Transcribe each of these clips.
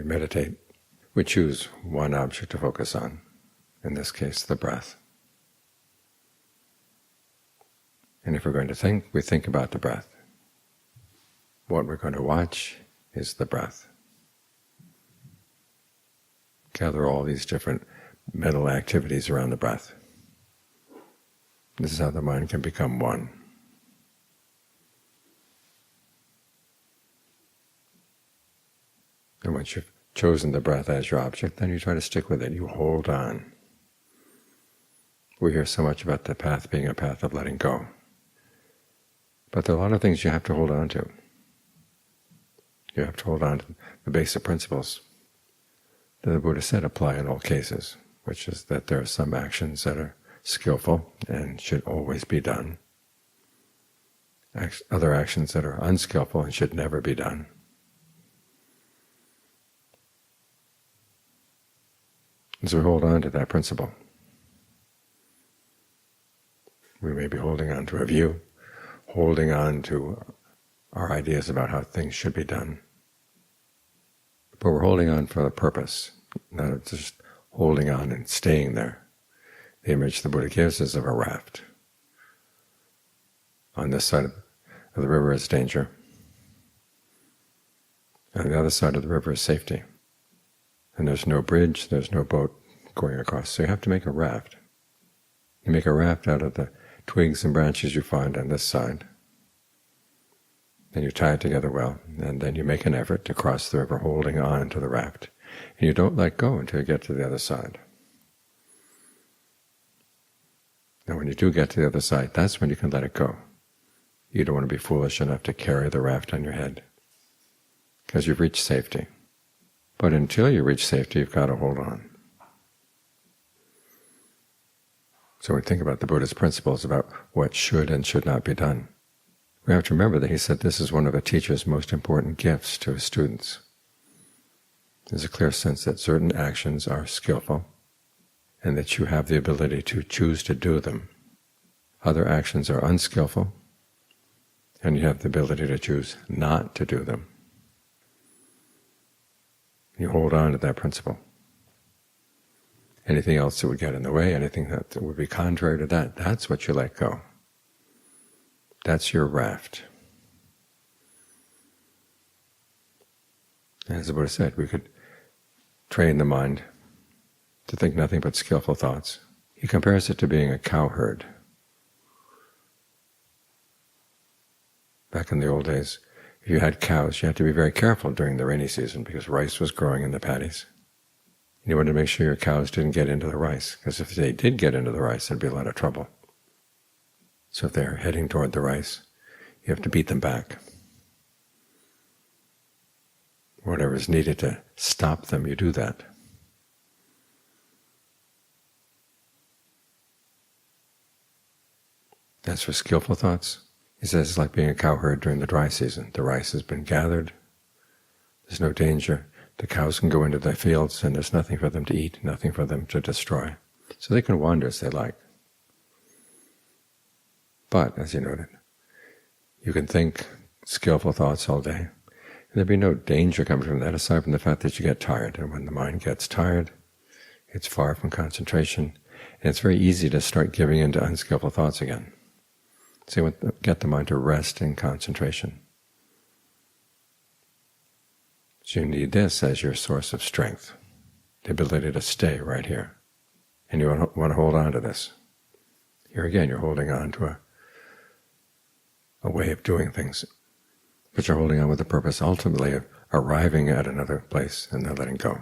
we meditate, we choose one object to focus on, in this case the breath. And if we're going to think, we think about the breath. What we're going to watch is the breath. Gather all these different mental activities around the breath. This is how the mind can become one. And once you've chosen the breath as your object, then you try to stick with it. You hold on. We hear so much about the path being a path of letting go. But there are a lot of things you have to hold on to. You have to hold on to the basic principles that the Buddha said apply in all cases, which is that there are some actions that are skillful and should always be done, other actions that are unskillful and should never be done. And so we hold on to that principle. We may be holding on to a view, holding on to our ideas about how things should be done. But we're holding on for a purpose, not just holding on and staying there. The image the Buddha gives is of a raft. On this side of the river is danger. On the other side of the river is safety. And there's no bridge, there's no boat going across, so you have to make a raft. You make a raft out of the twigs and branches you find on this side. Then you tie it together well, and then you make an effort to cross the river holding on to the raft. And you don't let go until you get to the other side. And when you do get to the other side, that's when you can let it go. You don't want to be foolish enough to carry the raft on your head, because you've reached safety. But until you reach safety, you've got to hold on. So when we think about the Buddha's principles about what should and should not be done, we have to remember that he said this is one of a teacher's most important gifts to his students. There's a clear sense that certain actions are skillful and that you have the ability to choose to do them. Other actions are unskillful and you have the ability to choose not to do them. You hold on to that principle. Anything else that would get in the way, anything that would be contrary to that, that's what you let go. That's your raft. As the Buddha said, we could train the mind to think nothing but skillful thoughts. He compares it to being a cowherd. Back in the old days, if you had cows, you had to be very careful during the rainy season because rice was growing in the paddies. You wanted to make sure your cows didn't get into the rice, because if they did get into the rice, there'd be a lot of trouble. So if they're heading toward the rice, you have to beat them back. Whatever is needed to stop them, you do that. As for skillful thoughts, he says it's like being a cowherd during the dry season. The rice has been gathered, there's no danger. The cows can go into the fields and there's nothing for them to eat, nothing for them to destroy. So they can wander as they like. But, as you noted, you can think skillful thoughts all day, and there'd be no danger coming from that aside from the fact that you get tired. And when the mind gets tired, it's far from concentration, and it's very easy to start giving in to unskillful thoughts again. So you want to get the mind to rest in concentration. So you need this as your source of strength, the ability to stay right here. And you want to hold on to this. Here again, you're holding on to a way of doing things, but you're holding on with the purpose ultimately of arriving at another place and then letting go.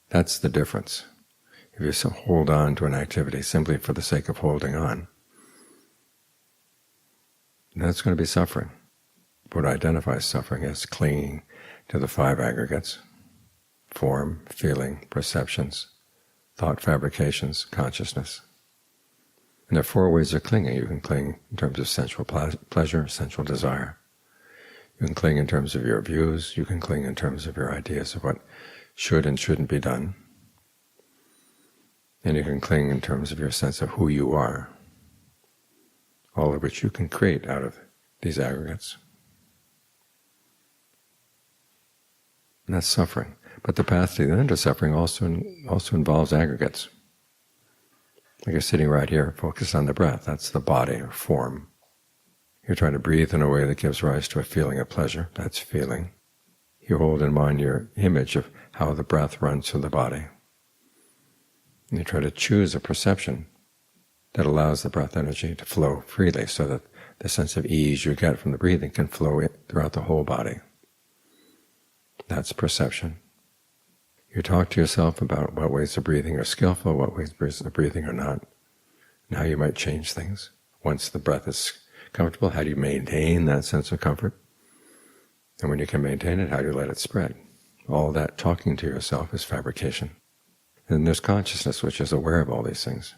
That's the difference. If you hold on to an activity simply for the sake of holding on, that's going to be suffering. Buddha identifies suffering as clinging to the five aggregates: form, feeling, perceptions, thought fabrications, consciousness. And there are four ways of clinging. You can cling in terms of sensual pleasure, sensual desire. You can cling in terms of your views. You can cling in terms of your ideas of what should and shouldn't be done. And you can cling in terms of your sense of who you are, all of which you can create out of these aggregates. and that's suffering. But the path to the end of suffering also involves aggregates. Like you're sitting right here, focused on the breath. That's the body or form. You're trying to breathe in a way that gives rise to a feeling of pleasure. That's feeling. You hold in mind your image of how the breath runs through the body. And you try to choose a perception that allows the breath energy to flow freely so that the sense of ease you get from the breathing can flow throughout the whole body. That's perception. You talk to yourself about what ways of breathing are skillful, what ways of breathing are not, and how you might change things. Once the breath is comfortable, how do you maintain that sense of comfort? And when you can maintain it, how do you let it spread? All that talking to yourself is fabrication. And there's consciousness which is aware of all these things.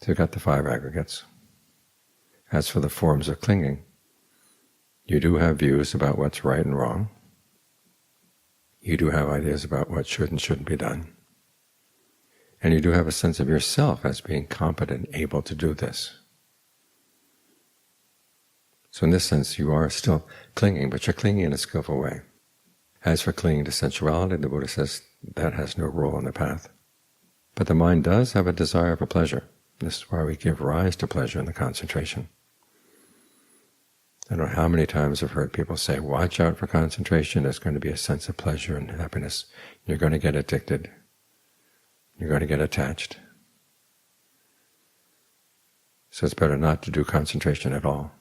So you've got the 5 aggregates. As for the forms of clinging, you do have views about what's right and wrong. You do have ideas about what should and shouldn't be done. And you do have a sense of yourself as being competent, able to do this. So in this sense, you are still clinging, but you're clinging in a skillful way. As for clinging to sensuality, the Buddha says that has no role in the path. But the mind does have a desire for pleasure. This is why we give rise to pleasure in the concentration. I don't know how many times I've heard people say, watch out for concentration, there's going to be a sense of pleasure and happiness. You're going to get addicted. You're going to get attached. So it's better not to do concentration at all.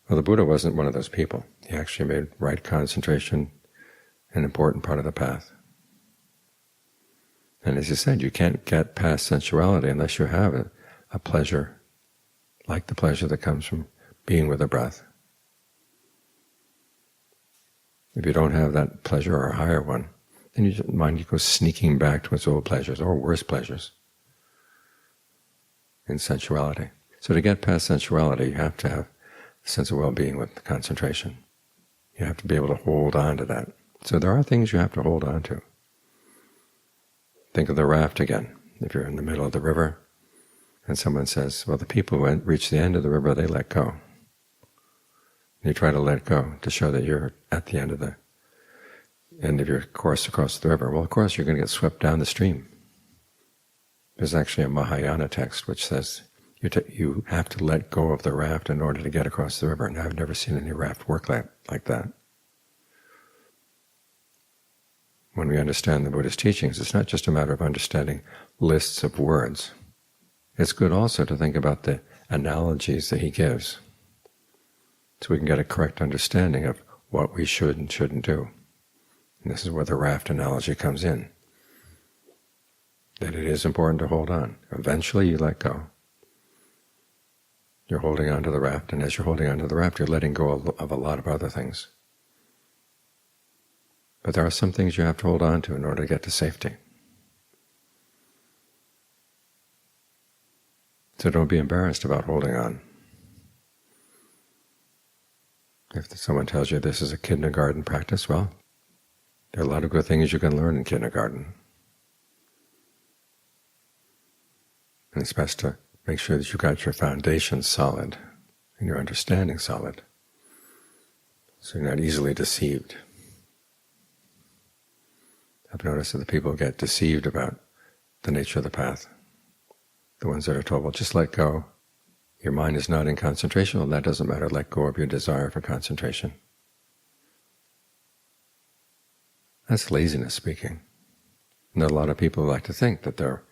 Well, the Buddha wasn't one of those people. He actually made right concentration an important part of the path. And as he said, you can't get past sensuality unless you have a pleasure, like the pleasure that comes from being with the breath. If you don't have that pleasure or a higher one, then your mind goes sneaking back to its old pleasures or worse pleasures in sensuality. So to get past sensuality, you have to have a sense of well-being with concentration. You have to be able to hold on to that. So there are things you have to hold on to. Think of the raft again. If you're in the middle of the river and someone says, well, the people who reach the end of the river, they let go. You try to let go to show that you're at the end of your course across the river. Well, of course, you're going to get swept down the stream. There's actually a Mahayana text which says you have to let go of the raft in order to get across the river, and I've never seen any raft work like that. When we understand the Buddha's teachings, it's not just a matter of understanding lists of words. It's good also to think about the analogies that he gives, so we can get a correct understanding of what we should and shouldn't do. And this is where the raft analogy comes in, that it is important to hold on. Eventually you let go. You're holding on to the raft, and as you're holding on to the raft, you're letting go of a lot of other things. But there are some things you have to hold on to in order to get to safety. So don't be embarrassed about holding on. If someone tells you this is a kindergarten practice, well, there are a lot of good things you can learn in kindergarten. And it's best to make sure that you've got your foundation solid and your understanding solid, so you're not easily deceived. I've noticed that the people who get deceived about the nature of the path, the ones that are told, well, just let go. Your mind is not in concentration. Well, that doesn't matter. Let go of your desire for concentration. That's laziness speaking. And there are a lot of people who like to think that they're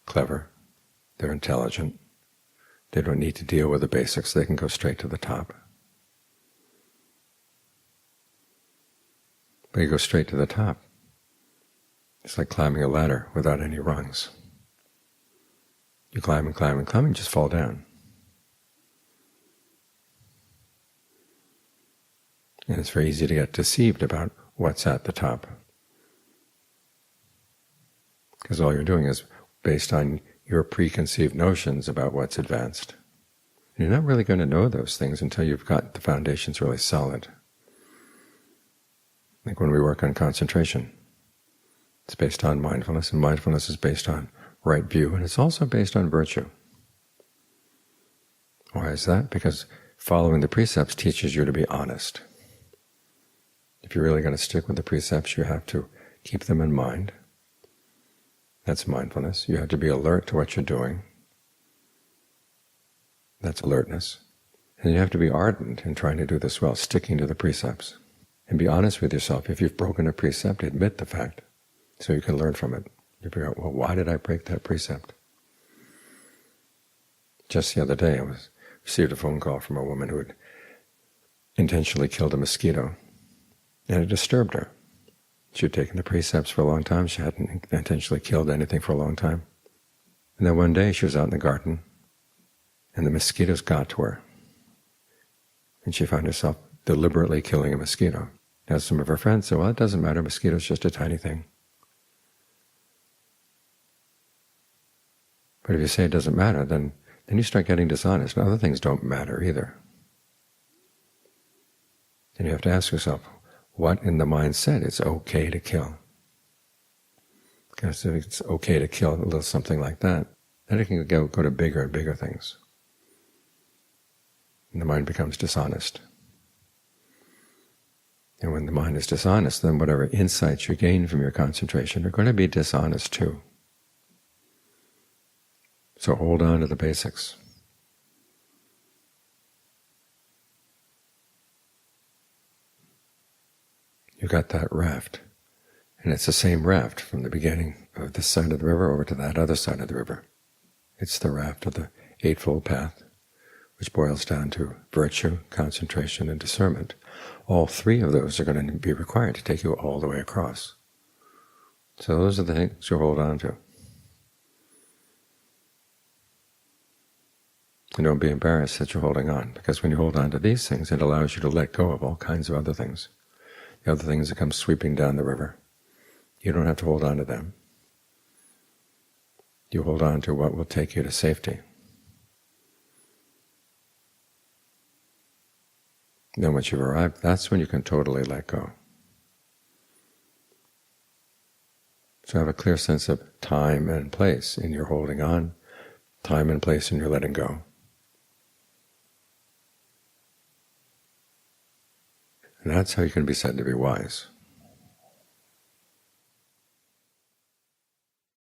clever, they're intelligent, they don't need to deal with the basics, they can go straight to the top. But you go straight to the top. It's like climbing a ladder without any rungs. You climb and climb and climb and just fall down. And it's very easy to get deceived about what's at the top, because all you're doing is based on your preconceived notions about what's advanced. And you're not really going to know those things until you've got the foundations really solid. Like when we work on concentration, it's based on mindfulness, and mindfulness is based on right view, and it's also based on virtue. Why is that? Because following the precepts teaches you to be honest. If you're really going to stick with the precepts, you have to keep them in mind. That's mindfulness. You have to be alert to what you're doing. That's alertness. And you have to be ardent in trying to do this well, sticking to the precepts. And be honest with yourself. If you've broken a precept, admit the fact so you can learn from it. You figure out, well, why did I break that precept? Just the other day I received a phone call from a woman who had intentionally killed a mosquito, and it disturbed her. She had taken the precepts for a long time. She hadn't intentionally killed anything for a long time. And then one day she was out in the garden, and the mosquitoes got to her, and she found herself deliberately killing a mosquito. Now some of her friends said, well, it doesn't matter, mosquito's just a tiny thing. But if you say it doesn't matter, then you start getting dishonest, and other things don't matter either. Then you have to ask yourself, what in the mind said it's okay to kill? Because if it's okay to kill a little something like that, then it can go to bigger and bigger things. And the mind becomes dishonest. And when the mind is dishonest, then whatever insights you gain from your concentration are going to be dishonest too. So hold on to the basics. You got that raft, and it's the same raft from the beginning of this side of the river over to that other side of the river. It's the raft of the Eightfold Path, which boils down to virtue, concentration, and discernment. All three of those are going to be required to take you all the way across. So those are the things you hold on to. And don't be embarrassed that you're holding on, because when you hold on to these things, it allows you to let go of all kinds of other things. The other things that come sweeping down the river, you don't have to hold on to them. You hold on to what will take you to safety. Then once you've arrived, that's when you can totally let go. So have a clear sense of time and place in your holding on, time and place in your letting go. And that's how you can be said to be wise.